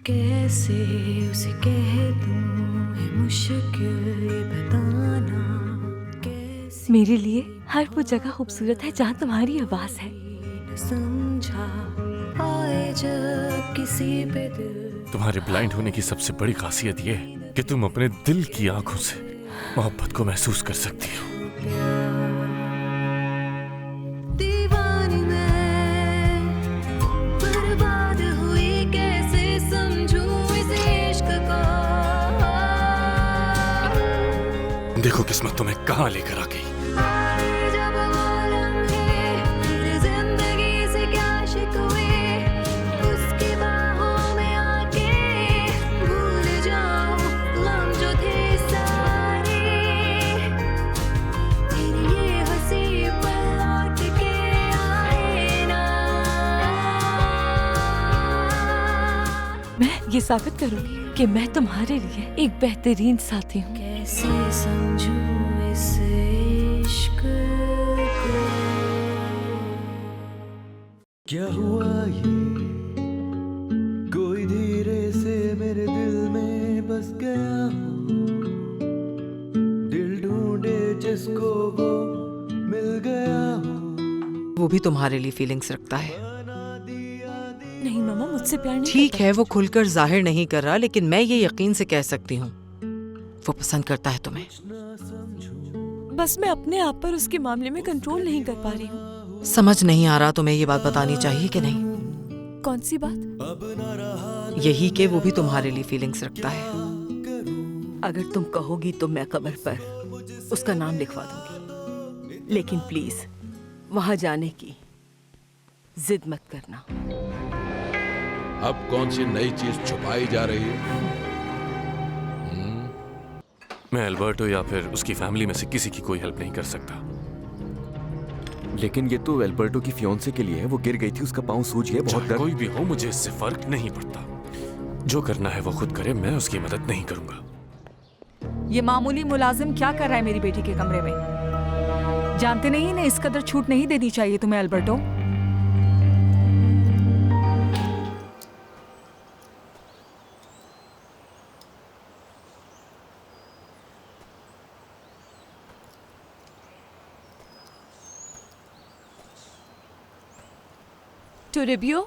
कैसे उसे कह दूं है मुश्किल ये बताना कैसे मेरे लिए हर वो जगह खूबसूरत है जहाँ तुम्हारी आवाज है। न समझा आए जब किसी पे दिल तुम्हारे ब्लाइंड होने की सबसे बड़ी खासियत ये है कि तुम अपने दिल की आंखों से मोहब्बत को महसूस कर सकती हो। दीवानी मैं बर्बाद हुई कैसे समझूं इस इश्क को देखो किस्मत तुम्हें कहाँ लेकर आ गई। जब वो लम्हे मेरी जिंदगी से क्या शिकवे उसकी बाहों में आके भूल जाऊं गम जो थे सारे तेरी ये हंसी पल लौट के आए ना। मैं ये साबित करूंगी कि मैं तुम्हारे लिए एक बेहतरीन साथी हूँ। कैसे समझूं इस इश्क को क्या हुआ ये कोई धीरे से मेरे दिल में बस गया हो दिल ढूंढे जिसको वो मिल गया हो वो भी तुम्हारे लिए फीलिंग्स रखता है। नहीं मामा, मुझसे प्यार नहीं ठीक करता। है, वो खुलकर जाहिर नहीं कर रहा, लेकिन मैं ये यकीन से कह सकती हूँ वो पसंद करता है तुम्हें। बस मैं अपने आप पर उसके मामले में कंट्रोल नहीं कर पा रही हूँ। समझ नहीं आ रहा तुम्हें ये बात बतानी चाहिए कि नहीं। कौन सी बात? यही कि वो भी तुम्हारे लिए फीलिंग्स रखता है। अगर तुम कहोगी तो मैं कब्र पर उसका नाम लिखवा दूंगी, लेकिन प्लीज वहां जाने की जिद मत करना। अब कौन सी नई चीज छुपाई जा रही है? मैं अल्बर्टो या फिर उसकी फैमिली में से किसी की कोई हेल्प नहीं कर सकता। लेकिन ये तो एल्बर्टो की फियोंसे के लिए है। वो गिर गई थी, उसका पाँव सूज गया, बहुत दर्द। कोई भी हो, मुझे इससे फर्क नहीं पड़ता। जो करना है वो खुद करे, मैं उसकी मदद नहीं करूंगा। ये मामूली मुलाजिम क्या कर रहा है मेरी बेटी के कमरे में? जानते नहीं ना, इस कदर छूट नहीं देनी चाहिए तुम्हें अल्बर्टो। टोरेबियो,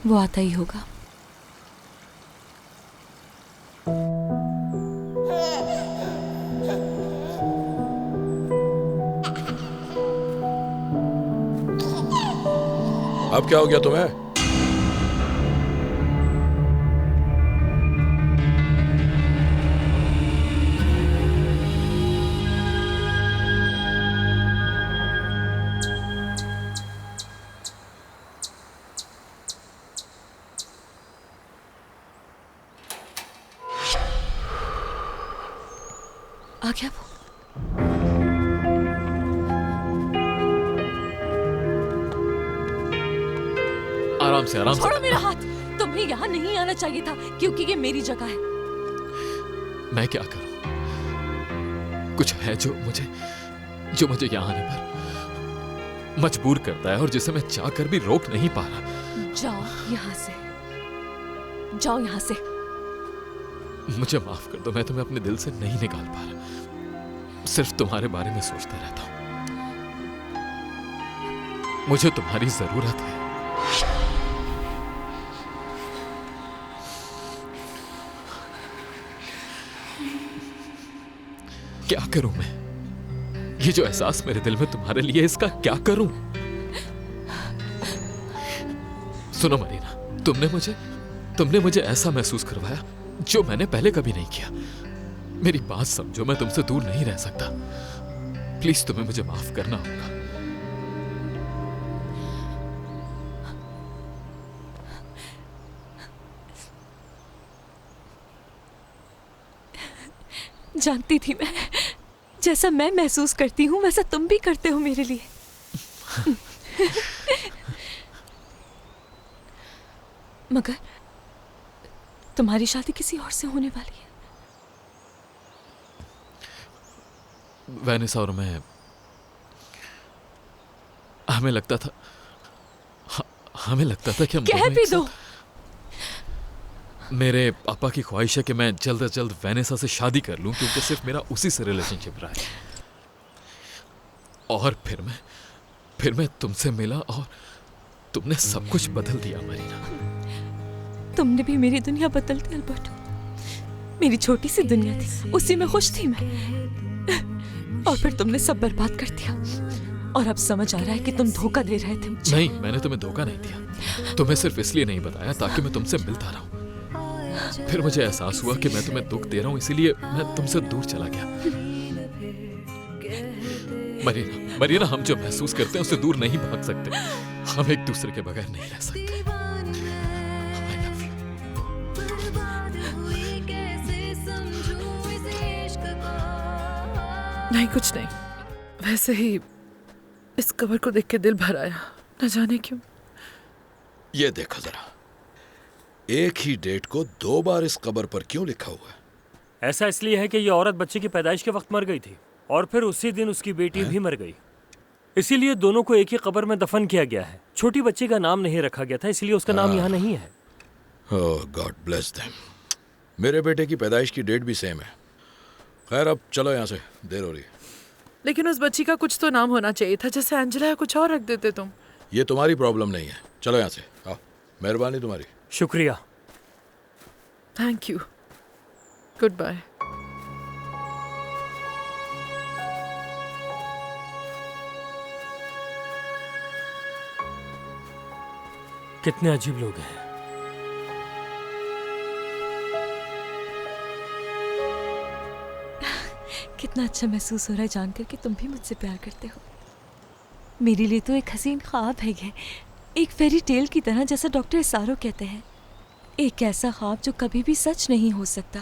वो आता ही होगा। अब क्या हो गया तुम्हें? आ गया वो। आराम से, आराम से। छोड़ो मेरा हाथ। तुम्हें यहाँ नहीं आना चाहिए था, क्योंकि ये मेरी जगह है। मैं क्या करूं? कुछ है जो मुझे यहाँ आने पर मजबूर करता है और जिसे मैं चाहकर भी रोक नहीं पा रहा। जाओ यहाँ से, जाओ यहाँ से। मुझे माफ कर दो, मैं तुम्हें अपने दिल से नहीं निकाल पा रहा। सिर्फ तुम्हारे बारे में सोचता रहता हूं। मुझे तुम्हारी जरूरत है। क्या करूं मैं? ये जो एहसास मेरे दिल में तुम्हारे लिए, इसका क्या करूं? सुनो मरीना, तुमने मुझे ऐसा महसूस करवाया जो मैंने पहले कभी नहीं किया। मेरी बात समझो, मैं तुमसे दूर नहीं रह सकता। प्लीज तुम्हें मुझे माफ करना होगा। जानती थी मैं, जैसा मैं महसूस करती हूँ वैसा तुम भी करते हो मेरे लिए। मगर तुम्हारी शादी किसी और से होने वाली है। वैनेसा और मैं, हमें लगता था कि हम कह दोनों भी एक दो। साथ- मेरे पापा की ख्वाहिश है कि मैं जल्द से जल्द वैनेसा से शादी कर लूं, क्योंकि सिर्फ मेरा उसी से रिलेशनशिप रहा है। और फिर मैं तुमसे मिला और तुमने सब कुछ बदल दिया मरीना। तुमने भी मेरी दुनिया बदल दी अल्बर्टो। मेरी छोटी सी दुनिया थी, उसी में खुश थी मैं, और फिर तुमने सब बर्बाद कर दिया। और अब समझ आ रहा है कि तुम धोखा दे रहे थे मुझे। नहीं, मैंने तुम्हें धोखा नहीं दिया। तुम्हें सिर्फ इसलिए नहीं बताया ताकि मैं तुमसे मिलता रहूं। फिर मुझे एहसास हुआ कि मैं तुम्हें दुख दे रहा हूं, इसीलिए मैं तुमसे दूर चला गया। मरीना, हम जो महसूस करते हैं उससे दूर नहीं भाग सकते। हम एक दूसरे के बगैर नहीं रह सकते। I love you. बर्बाद हुई कैसे समझूं इस इश्क को। नहीं, कुछ नहीं। वैसे ही इस कवर को देख के दिल भर आया, न जाने क्यों। ये देखो जरा, एक ही डेट को 2 बार इस कबर पर क्यों लिखा हुआ है? ऐसा इसलिए है कि ये औरत बच्चे की पैदाइश के वक्त मर गई थी और फिर उसी दिन उसकी बेटी भी मर गई। इसीलिए दोनों को एक ही कब्र में दफन किया गया है। छोटी बच्ची का नाम नहीं रखा गया था, इसलिए उसका नाम यहाँ नहीं है। ओह गॉड ब्लेस देम। मेरे बेटे की पैदाइश की डेट भी सेम है। खैर, अब चलो यहाँ से, देर हो रही है। लेकिन उस बच्ची का कुछ तो नाम होना चाहिए था, जैसे एंजेला या कुछ और रख देते तुम। ये तुम्हारी प्रॉब्लम नहीं है। चलो यहाँ से, आओ। मेहरबानी तुम्हारी। शुक्रिया। Thank you. Goodbye. कितने अजीब लोग हैं। कितना अच्छा महसूस हो रहा है जानकर कि तुम भी मुझसे प्यार करते हो। मेरे लिए तो एक हसीन ख्वाब है ये, एक फेरी टेल की तरह, जैसा डॉक्टर इसारो कहते हैं। एक ऐसा ख्वाब जो कभी भी सच नहीं हो सकता,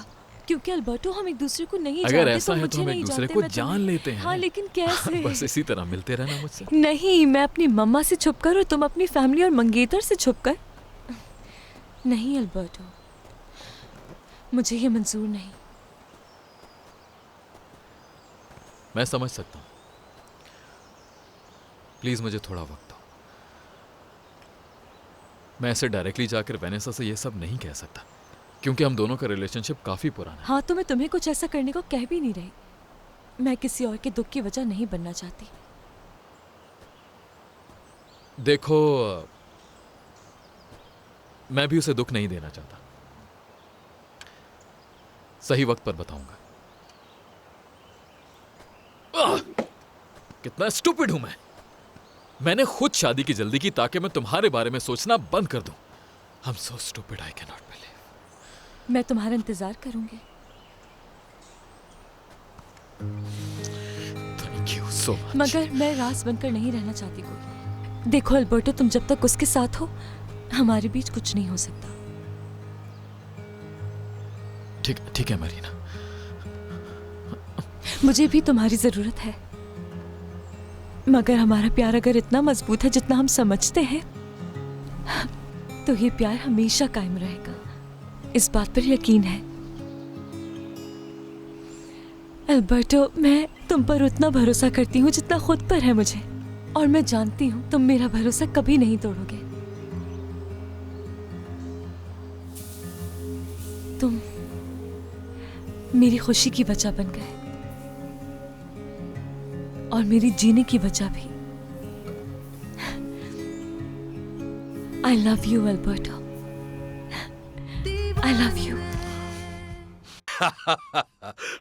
क्योंकि अल्बर्टो हम एक दूसरे को नहीं अगर जानते। ऐसा है तो मुझे हम एक नहीं दूसरे जानते, को मैं जान तुम्हें- लेते हैं। हाँ, लेकिन कैसे? बस इसी तरह मिलते रहना मुझसे। नहीं, मैं अपनी मम्मा से छुपकर और तुम अपनी फैमिली और मंगेतर से छुपकर। नहीं अल्बर्टो, मुझे ये मंजूर नहीं। मैं समझ सकता हूँ। प्लीज मुझे थोड़ा वक्त दो। मैं ऐसे डायरेक्टली जाकर वैनेसा से ये सब नहीं कह सकता, क्योंकि हम दोनों का रिलेशनशिप काफी पुराना है। हाँ, तो मैं तुम्हें कुछ ऐसा करने को कह भी नहीं रही। मैं किसी और के दुख की वजह नहीं बनना चाहती। देखो, मैं भी उसे दुख नहीं देना चाहता। सही वक्त पर बताऊंगा। कितना स्टूपिड हूं मैं। मैंने खुद शादी की जल्दी की ताकि मैं तुम्हारे बारे में सोचना बंद कर दूं। I'm so stupid, I cannot believe. मैं तुम्हारा इंतजार करूंगी। Thank you so much. मगर मैं रास बनकर नहीं रहना चाहती कोई। देखो अल्बर्टो, तुम जब तक उसके साथ हो, हमारे बीच कुछ नहीं हो सकता। ठीक है मरीना। मुझे भी तुम्हारी जरूरत है, मगर हमारा प्यार अगर इतना मजबूत है जितना हम समझते हैं, तो ये प्यार हमेशा कायम रहेगा। इस बात पर यकीन है। अल्बर्टो, मैं तुम पर उतना भरोसा करती हूँ जितना खुद पर है मुझे, और मैं जानती हूँ तुम मेरा भरोसा कभी नहीं तोड़ोगे। तुम मेरी खुशी की वजह बन गए और मेरी जीने की वजह भी। I love you, Alberto. I love you.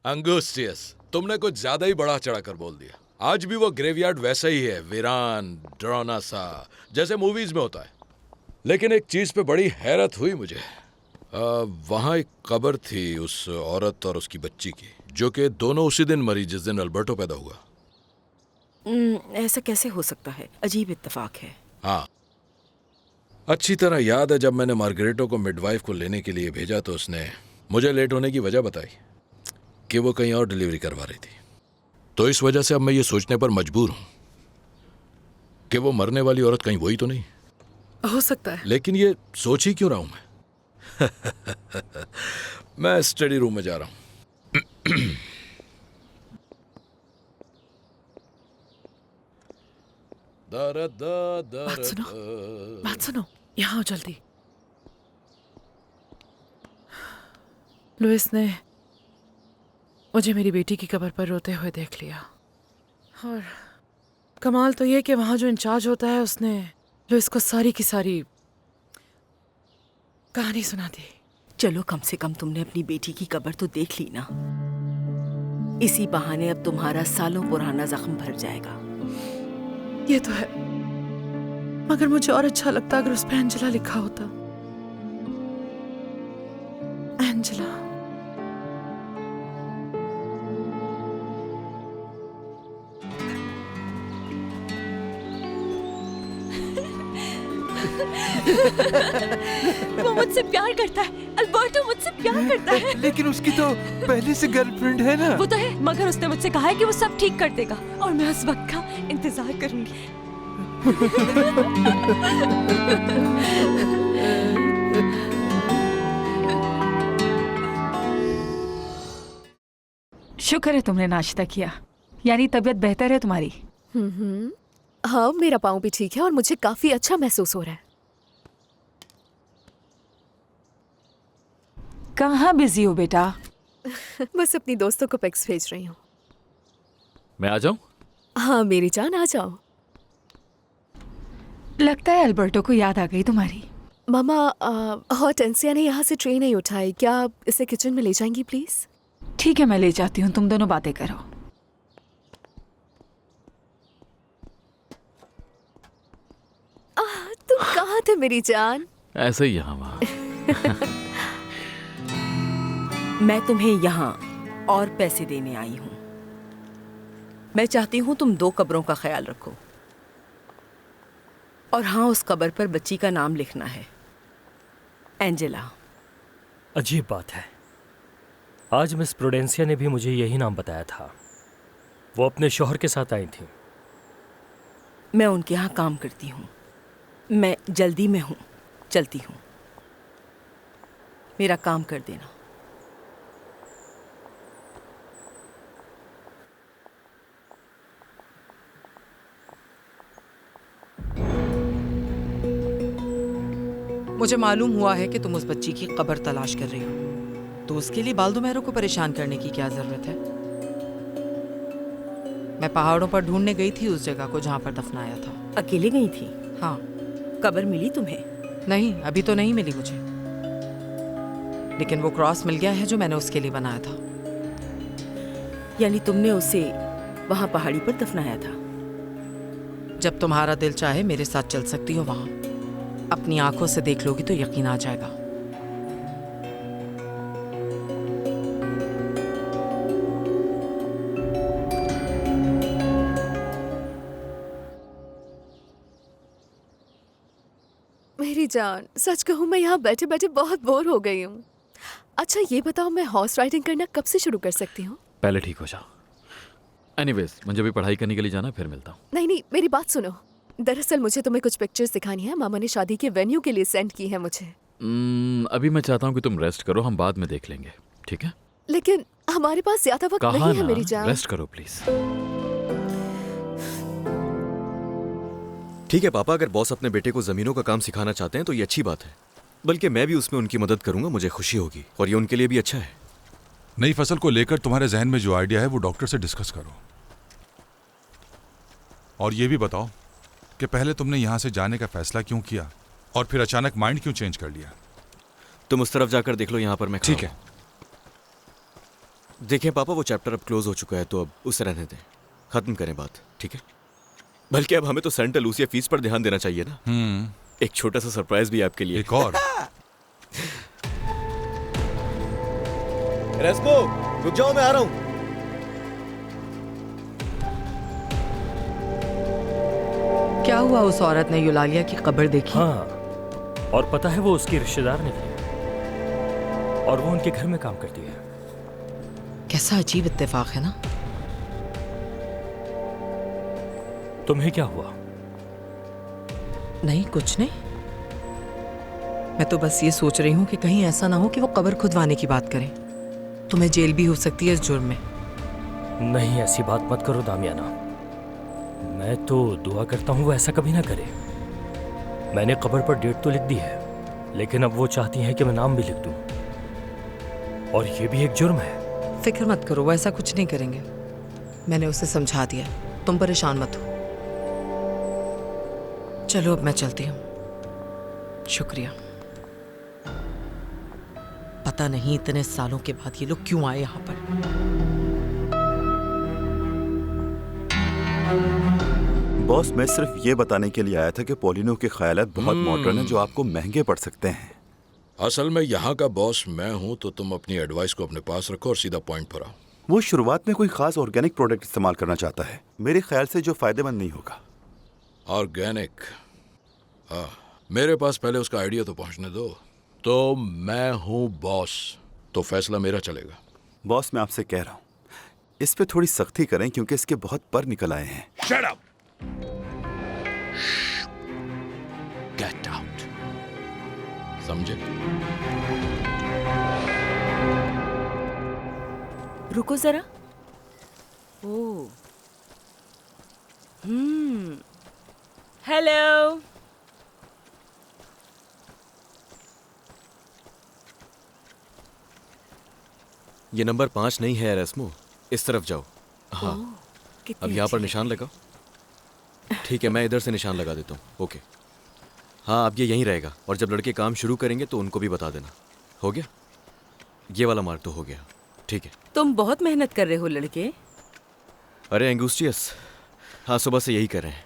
अंगूस्टियस, तुमने कुछ ज्यादा ही बढ़ा चढ़ा कर बोल दिया। आज भी वो ग्रेवयार्ड वैसा ही है, वीरान डरावना सा, जैसे मूवीज में होता है। लेकिन एक चीज पे बड़ी हैरत हुई मुझे। वहां एक कब्र थी उस औरत और उसकी बच्ची की, जो कि दोनों उसी दिन मरी जिस दिन अल्बर्टो पैदा हुआ। ऐसा कैसे हो सकता है? अजीब इत्तेफाक है। हाँ, अच्छी तरह याद है जब मैंने मार्गरेटो को मिडवाइफ को लेने के लिए भेजा तो उसने मुझे लेट होने की वजह बताई कि वो कहीं और डिलीवरी करवा रही थी। तो इस वजह से अब मैं ये सोचने पर मजबूर हूं कि वो मरने वाली औरत कहीं वही तो नहीं। हो सकता है। लेकिन ये सोच ही क्यों रहा हूं मैं? मैं स्टडी रूम में जा रहा हूं। बात सुनो, बात सुनो, यहाँ आओ जल्दी। लुइस ने मुझे मेरी बेटी की कब्र पर रोते हुए देख लिया, और कमाल तो ये कि वहां जो इंचार्ज होता है उसने लुइस को सारी की सारी कहानी सुना दी। चलो कम से कम तुमने अपनी बेटी की कब्र तो देख ली ना। इसी बहाने अब तुम्हारा सालों पुराना जख्म भर जाएगा। ये तो है, मगर मुझे और अच्छा लगता अगर उस पर एंजेला लिखा होता। एंजेला। वो मुझसे प्यार करता है, अल्बर्टो मुझसे प्यार करता है। लेकिन उसकी तो पहले से गर्लफ्रेंड है ना। वो तो है, मगर उसने मुझसे कहा है कि वो सब ठीक कर देगा और मैं उस वक्त का इंतजार करूंगी। शुक्र है तुमने नाश्ता किया, यानी तबीयत बेहतर है तुम्हारी। हाँ, मेरा पाँव भी ठीक है और मुझे काफी अच्छा महसूस हो रहा है। कहाँ बिजी हो बेटा? बस अपनी दोस्तों को पिक्स भेज रही हूँ। मैं आ जाऊं? हाँ मेरी जान, आ जाओ। लगता है अल्बर्टो को याद आ गई तुम्हारी। मामा, हॉर्टेंसिया ने यहाँ से ट्रेन नहीं उठाई, क्या आप इसे किचन में ले जाएंगी प्लीज? ठीक है, मैं ले जाती हूँ, तुम दोनों बातें करो। तुम कहाँ थे मेरी जान? ऐसे ही यहाँ वहाँ। मैं तुम्हें यहाँ और पैसे देने आई हूँ। मैं चाहती हूँ तुम 2 कब्रों का ख्याल रखो, और हाँ, उस कब्र पर बच्ची का नाम लिखना है, एंजेला। अजीब बात है, आज मिस प्रूडेंसिया ने भी मुझे यही नाम बताया था। वो अपने शौहर के साथ आई थी। मैं उनके यहाँ काम करती हूँ। मैं जल्दी में हूँ, चलती हूँ। मेरा काम कर देना। मुझे मालूम हुआ है कि तुम उस बच्ची की कब्र तलाश कर रही हो, तो उसके लिए बाल्दोमेरो को परेशान करने की क्या जरूरत है? मैं पहाड़ों पर ढूंढने गई थी उस जगह को जहाँ पर दफनाया था। अकेले गई थी? हाँ। कब्र मिली तुम्हें? नहीं, अभी तो नहीं मिली मुझे, लेकिन वो क्रॉस मिल गया है जो मैंने उसके लिए बनाया था। यानी तुमने उसे वहाँ पहाड़ी पर दफनाया था? जब तुम्हारा दिल चाहे मेरे साथ चल सकती हो वहाँ। अपनी आंखों से देख लोगी तो यकीन आ जाएगा। मेरी जान, सच कहूँ मैं यहाँ बैठे बैठे बहुत बोर हो गई हूँ। अच्छा ये बताओ, मैं हॉर्स राइडिंग करना कब से शुरू कर सकती हूँ? पहले ठीक हो जाओ। एनीवेज, मुझे भी पढ़ाई करने के लिए जाना, फिर मिलता हूँ। नहीं नहीं, मेरी बात सुनो। दरअसल मुझे तुम्हें कुछ पिक्चर्स दिखानी है। मामा ने शादी के वेन्यू के लिए सेंड की है मुझे। अभी मैं चाहता हूँ कि तुम रेस्ट करो, हम बाद में देख लेंगे, ठीक है? लेकिन हमारे पास ज्यादा वक्त नहीं है मेरी जान। रेस्ट करो प्लीज। ठीक है पापा, अगर बॉस अपने बेटे को जमीनों का काम सिखाना चाहते हैं तो ये अच्छी बात है, बल्कि मैं भी उसमें उनकी मदद करूंगा, मुझे खुशी होगी और ये उनके लिए भी अच्छा है। नई फसल को लेकर तुम्हारे जहन में जो आइडिया है वो डॉक्टर से डिस्कस करो। और ये भी बताओ कि पहले तुमने यहां से जाने का फैसला क्यों किया और फिर अचानक माइंड क्यों चेंज कर लिया? तुम उस तरफ जाकर देख लो, यहां पर मैं ठीक है। देखें पापा, वो चैप्टर अब क्लोज हो चुका है, तो अब उसे रहने दें, खत्म करें बात, ठीक है? बल्कि अब हमें तो सेंट लूसिया फीस पर ध्यान देना चाहिए ना। एक छोटा सा सरप्राइज भी आपके लिए। एक और? रेस्पो, रुक जाओ, मैं आ रहा हूं। क्या हुआ? उस औरत ने यूलालिया की कब्र देखी? हाँ, और पता है वो उसकी रिश्तेदार निकली और वो उनके घर में काम करती है। कैसा अजीब इत्तेफाक है ना। तुम्हें क्या हुआ? नहीं, कुछ नहीं। मैं तो बस ये सोच रही हूँ कि कहीं ऐसा ना हो कि वो कब्र खुदवाने की बात करें। तुम्हें जेल भी हो सकती है इस जुर्म में। नहीं, ऐसी बात मत करो दामियाना। मैं तो दुआ करता हूँ वो ऐसा कभी ना करे। मैंने कब्र पर डेट तो लिख दी है, लेकिन अब वो चाहती हैं कि मैं नाम भी लिख दूँ, और ये भी एक जुर्म है। फिक्र मत करो, वो ऐसा कुछ नहीं करेंगे। मैंने उसे समझा दिया, तुम परेशान मत हो। चलो अब मैं चलती हूँ। शुक्रिया। पता नहीं इतने सालों के बाद ये लोग क्यों आए यहाँ पर। बॉस, मैं सिर्फ ये बताने के लिए आया था कि पॉलिनो के ख्यालात बहुत मॉडर्न हैं जो आपको महंगे पड़ सकते हैं। असल में यहाँ का बॉस मैं हूँ, तो तुम अपनी एडवाइस को अपने पास रखो और सीधा पॉइंट पर आओ। वो शुरुआत में कोई खास ऑर्गेनिक प्रोडक्ट इस्तेमाल करना चाहता है, मेरे ख्याल से जो फायदेमंद नहीं होगा। ऑर्गेनिक? मेरे पास पहले उसका आइडिया तो पहुँचने दो। तो मैं हूँ बॉस, तो फैसला मेरा चलेगा। बॉस, मैं आपसे कह रहा हूँ इस पे थोड़ी सख्ती करें क्योंकि इसके बहुत पर निकल आए हैं। Shut up! Get out! समझे? रुको जरा। ओ, हेलो। ये नंबर 5 नहीं है रेस्मो, इस तरफ जाओ। हाँ, अब यहाँ पर निशान लगाओ। ठीक है, मैं इधर से निशान लगा देता हूँ। ओके, हाँ अब ये यहीं रहेगा, और जब लड़के काम शुरू करेंगे तो उनको भी बता देना। हो गया? ये वाला मार्क तो हो गया। ठीक है। तुम बहुत मेहनत कर रहे हो लड़के। अरे एंगूस्टियस, हाँ सुबह से यही कर रहे हैं।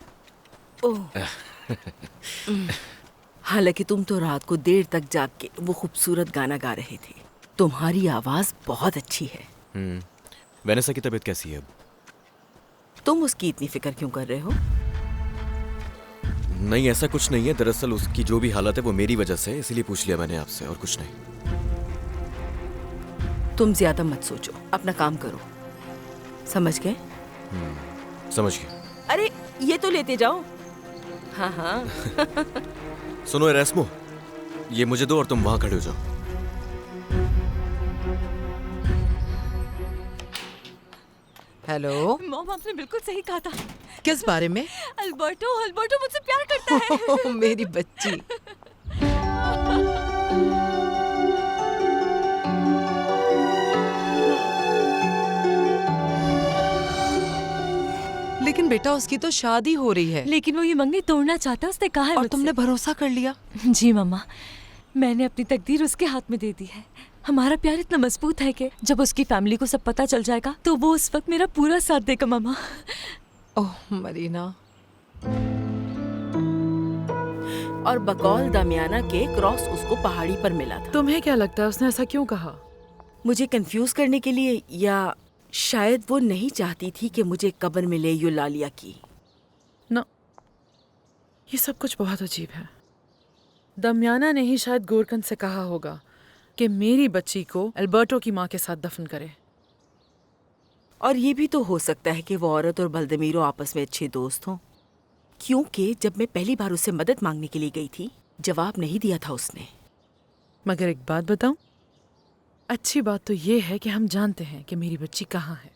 ओह। हालांकि तुम तो रात को देर तक जाग के वो खूबसूरत गाना गा रहे थे। तुम्हारी आवाज बहुत अच्छी है। वेनेसा की तबीयत कैसी है अब? तुम उसकी इतनी फिक्र क्यों कर रहे हो? नहीं, ऐसा कुछ नहीं है। दरअसल उसकी जो भी हालत है वो मेरी वजह से, इसीलिए पूछ लिया मैंने आपसे, और कुछ नहीं। तुम ज्यादा मत सोचो, अपना काम करो। समझ गए? समझ गए। अरे ये तो लेते जाओ। हाँ हाँ। सुनो एरेस्मो, ये मुझे दो और तुम वहां खड़े हो जाओ। हेलो मॉम, आपने बिल्कुल सही कहा था। किस बारे में? अल्बर्टो मुझसे प्यार करता है। मेरी बच्ची। लेकिन बेटा उसकी तो शादी हो रही है। लेकिन वो ये मंगनी तोड़ना चाहता है, उसने कहा है और मुझसे। तुमने भरोसा कर लिया? जी मम्मा, मैंने अपनी तकदीर उसके हाथ में दे दी है। हमारा प्यार इतना मजबूत है कि जब उसकी फैमिली को सब पता चल जाएगा तो वो उस वक्त मेरा पूरा साथ देगा मम्मा। ओह मरीना। और बकौल दमियाना के क्रॉस उसको पहाड़ी पर मिला था। तुम्हें क्या लगता है उसने ऐसा क्यों कहा? मुझे कंफ्यूज करने के लिए, या शायद वो नहीं चाहती थी कि मुझे कब्र मिले यूलालिया की। ना, ये सब कुछ बहुत अजीब है। दमियाना ने ही शायद गोरकन से कहा होगा कि मेरी बच्ची को अल्बर्टो की माँ के साथ दफन करे। और ये भी तो हो सकता है कि वो औरत और बल्दमीरो आपस में अच्छे दोस्त हों, क्योंकि जब मैं पहली बार उससे मदद मांगने के लिए गई थी, जवाब नहीं दिया था उसने। मगर एक बात बताऊं, अच्छी बात तो ये है कि हम जानते हैं कि मेरी बच्ची कहाँ है।